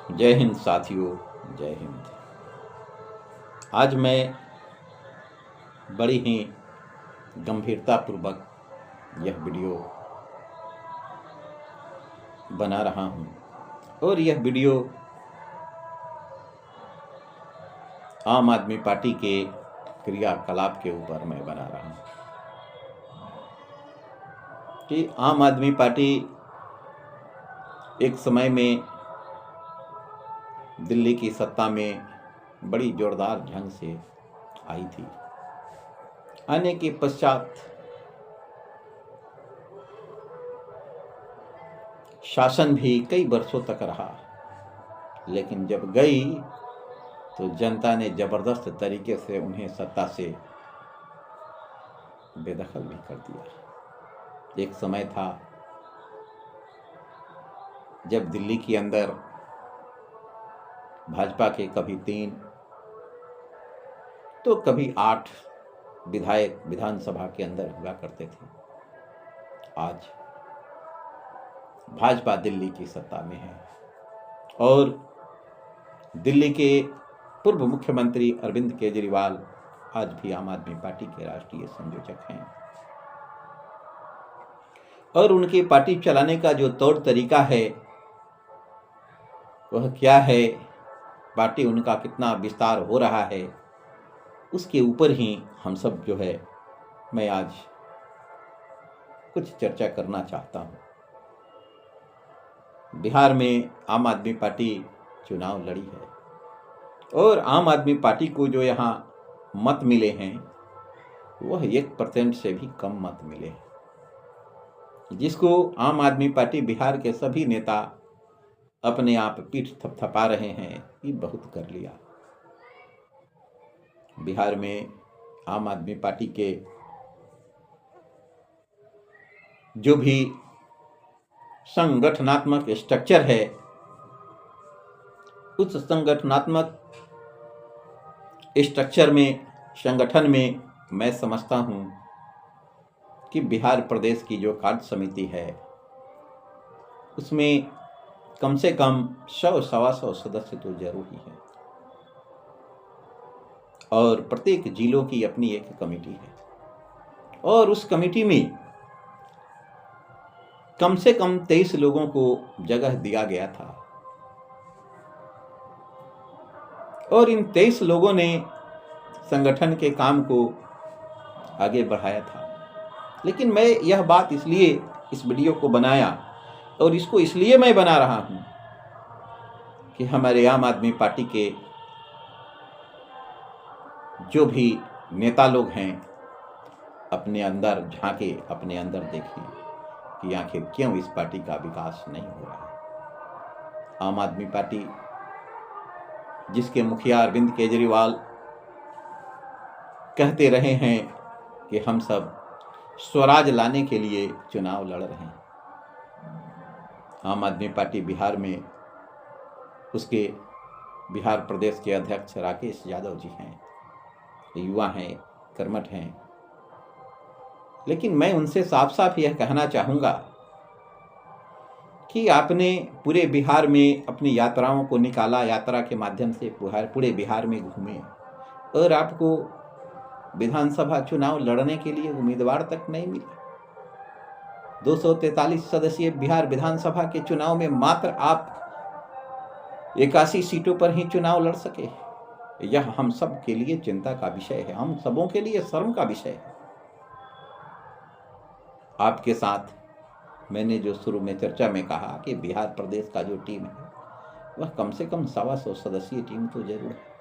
जय हिंद साथियों, जय हिंद। आज मैं बड़ी ही गंभीरतापूर्वक यह वीडियो बना रहा हूँ और यह वीडियो आम आदमी पार्टी के क्रियाकलाप के ऊपर मैं बना रहा हूँ कि आम आदमी पार्टी एक समय में दिल्ली की सत्ता में बड़ी जोरदार ढंग से आई थी। आने के पश्चात शासन भी कई वर्षों तक रहा, लेकिन जब गई तो जनता ने जबरदस्त तरीके से उन्हें सत्ता से बेदखल भी कर दिया। एक समय था जब दिल्ली के अंदर भाजपा के कभी 3 तो कभी 8 विधायक विधानसभा के अंदर हुआ करते थे। आज भाजपा दिल्ली की सत्ता में है और दिल्ली के पूर्व मुख्यमंत्री अरविंद केजरीवाल आज भी आम आदमी पार्टी के राष्ट्रीय संयोजक हैं और उनकी पार्टी चलाने का जो तौर तरीका है वह क्या है, पार्टी उनका कितना विस्तार हो रहा है, उसके ऊपर ही हम सब मैं आज कुछ चर्चा करना चाहता हूँ। बिहार में आम आदमी पार्टी चुनाव लड़ी है और आम आदमी पार्टी को जो यहाँ मत मिले हैं वह 1% से भी कम मत मिले, जिसको आम आदमी पार्टी बिहार के सभी नेता अपने आप पीठ थपथपा रहे हैं कि बहुत कर लिया। बिहार में आम आदमी पार्टी के जो भी संगठनात्मक स्ट्रक्चर है, उस संगठनात्मक स्ट्रक्चर में, संगठन में मैं समझता हूं कि बिहार प्रदेश की जो कार्य समिति है उसमें कम से कम 100-125 सदस्य तो जरूरी है और प्रत्येक जिलों की अपनी एक कमेटी है और उस कमेटी में कम से कम 23 लोगों को जगह दिया गया था और इन 23 लोगों ने संगठन के काम को आगे बढ़ाया था। लेकिन मैं यह बात इसलिए इस वीडियो को बनाया और इसको इसलिए मैं बना रहा हूं कि हमारे आम आदमी पार्टी के जो भी नेता लोग हैं अपने अंदर झांके, अपने अंदर देखें कि आखिर क्यों इस पार्टी का विकास नहीं हो रहा है। आम आदमी पार्टी जिसके मुखिया अरविंद केजरीवाल कहते रहे हैं कि हम सब स्वराज लाने के लिए चुनाव लड़ रहे हैं। आम आदमी पार्टी बिहार में उसके बिहार प्रदेश के अध्यक्ष राकेश यादव जी हैं, युवा हैं, कर्मठ हैं, लेकिन मैं उनसे साफ साफ यह कहना चाहूँगा कि आपने पूरे बिहार में अपनी यात्राओं को निकाला, यात्रा के माध्यम से पूरे बिहार में घूमे और आपको विधानसभा चुनाव लड़ने के लिए उम्मीदवार तक नहीं मिला। 243 सदस्यीय बिहार विधानसभा के चुनाव में मात्र आप 81 सीटों पर ही चुनाव लड़ सके। यह हम सब के लिए चिंता का विषय है, हम सबों के लिए शर्म का विषय है। आपके साथ मैंने जो शुरू में चर्चा में कहा कि बिहार प्रदेश का जो टीम है वह कम से कम 125 सदस्यीय टीम तो जरूर है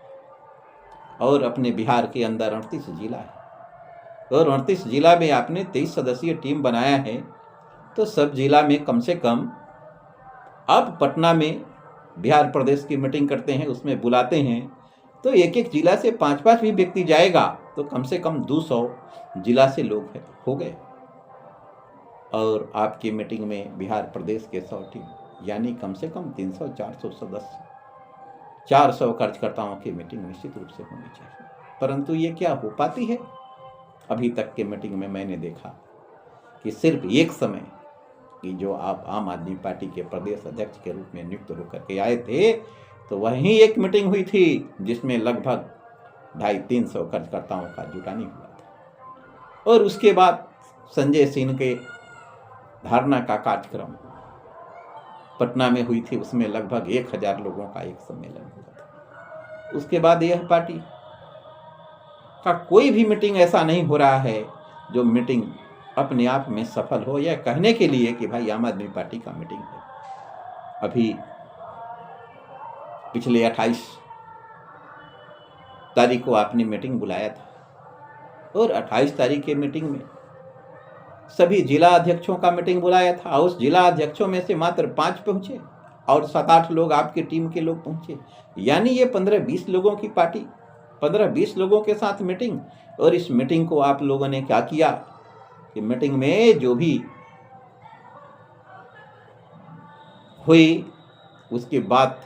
और अपने बिहार के अंदर 38 जिला है और 38 जिला में आपने 23 सदस्यीय टीम बनाया है तो सब जिला में कम से कम आप पटना में बिहार प्रदेश की मीटिंग करते हैं, उसमें बुलाते हैं तो एक एक जिला से 5-5 भी व्यक्ति जाएगा तो कम से कम 200 जिला से लोग हो गए और आपकी मीटिंग में बिहार प्रदेश के 100 टीम यानी कम से कम 300-400 सदस्य, 400 कार्यकर्ताओं की मीटिंग निश्चित रूप से होनी चाहिए। परंतु ये क्या हो पाती है? अभी तक के मीटिंग में मैंने देखा कि सिर्फ एक समय कि जो आप आम आदमी पार्टी के प्रदेश अध्यक्ष के रूप में नियुक्त होकर के आए थे, तो वहीं एक मीटिंग हुई थी जिसमें लगभग 250-300 कार्यकर्ताओं का जुटानी हुआ था। और उसके बाद संजय सिंह के धारणा का कार्यक्रम पटना में हुई थी, उसमें लगभग 1000 लोगों का एक सम्मेलन हुआ था। उसके बाद यह पार्टी का कोई भी मीटिंग ऐसा नहीं हो रहा है जो मीटिंग अपने आप में सफल हो, या कहने के लिए कि भाई आम आदमी पार्टी का मीटिंग है। अभी पिछले 28 तारीख को आपने मीटिंग बुलाया था और 28 तारीख के मीटिंग में सभी जिला अध्यक्षों का मीटिंग बुलाया था। उस जिला अध्यक्षों में से मात्र 5 पहुंचे और 7-8 लोग आपकी टीम के लोग पहुंचे। यानी ये 15-20 लोगों की पार्टी, 15-20 लोगों के साथ मीटिंग। और इस मीटिंग को आप लोगों ने क्या किया कि मीटिंग में जो भी हुई उसके बाद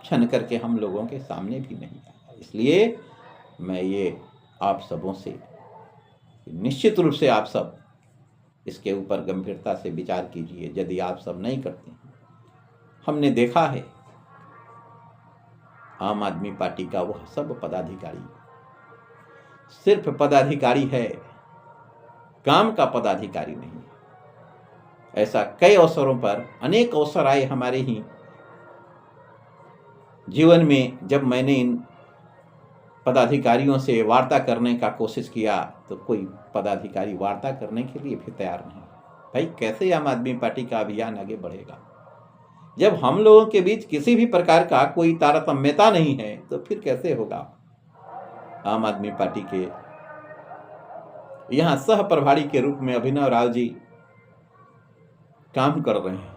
छन करके हम लोगों के सामने भी नहीं आया। इसलिए मैं ये आप सबों से निश्चित रूप से आप सब इसके ऊपर गंभीरता से विचार कीजिए। यदि आप सब नहीं करते हैं, हमने देखा है आम आदमी पार्टी का वह सब पदाधिकारी सिर्फ पदाधिकारी है, काम का पदाधिकारी नहीं। ऐसा कई अवसरों पर अनेक अवसर आए हमारे ही जीवन में, जब मैंने इन पदाधिकारियों से वार्ता करने का कोशिश किया तो कोई पदाधिकारी वार्ता करने के लिए भी तैयार नहीं। भाई कैसे आम आदमी पार्टी का अभियान आगे बढ़ेगा जब हम लोगों के बीच किसी भी प्रकार का कोई तारतम्यता नहीं है? तो फिर कैसे होगा? आम आदमी पार्टी के यहाँ सह प्रभारी के रूप में अभिनव राव जी काम कर रहे हैं।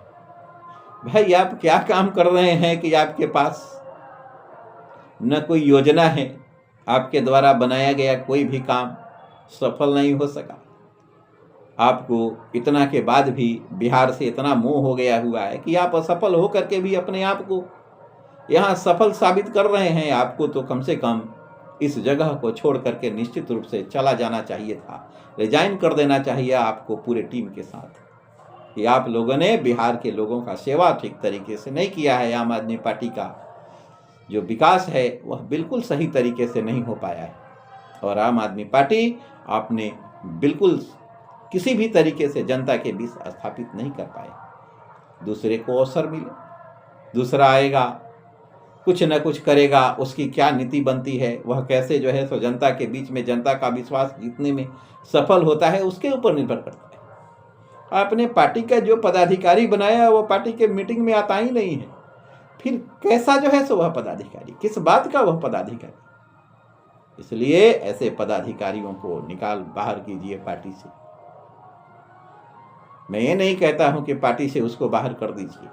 भाई आप क्या काम कर रहे हैं कि आपके पास न कोई योजना है, आपके द्वारा बनाया गया कोई भी काम सफल नहीं हो सका। आपको इतना के बाद भी बिहार से इतना मोह हो गया हुआ है कि आप असफल हो करके भी अपने आप को यहाँ सफल साबित कर रहे हैं। आपको तो कम से कम इस जगह को छोड़ करके निश्चित रूप से चला जाना चाहिए था, रिजाइन कर देना चाहिए आपको पूरे टीम के साथ। कि आप लोगों ने बिहार के लोगों का सेवा ठीक तरीके से नहीं किया है। आम आदमी पार्टी का जो विकास है वह बिल्कुल सही तरीके से नहीं हो पाया है और आम आदमी पार्टी आपने बिल्कुल किसी भी तरीके से जनता के बीच स्थापित नहीं कर पाए। दूसरे को अवसर मिले, दूसरा आएगा कुछ न कुछ करेगा, उसकी क्या नीति बनती है, वह कैसे जो है सो जनता के बीच में जनता का विश्वास जीतने में सफल होता है, उसके ऊपर निर्भर करता है। आपने पार्टी का जो पदाधिकारी बनाया वो पार्टी के मीटिंग में आता ही नहीं है, फिर कैसा जो है सो वह पदाधिकारी, किस बात का वह पदाधिकारी? इसलिए ऐसे पदाधिकारियों को निकाल बाहर कीजिए पार्टी से। मैं ये नहीं कहता हूं कि पार्टी से उसको बाहर कर दीजिए,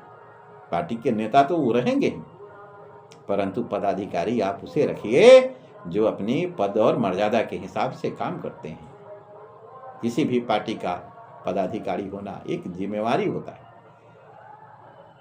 पार्टी के नेता तो वो रहेंगे, परंतु पदाधिकारी आप उसे रखिए जो अपनी पद और मर्यादा के हिसाब से काम करते हैं। किसी भी पार्टी का पदाधिकारी होना एक जिम्मेवारी होता है।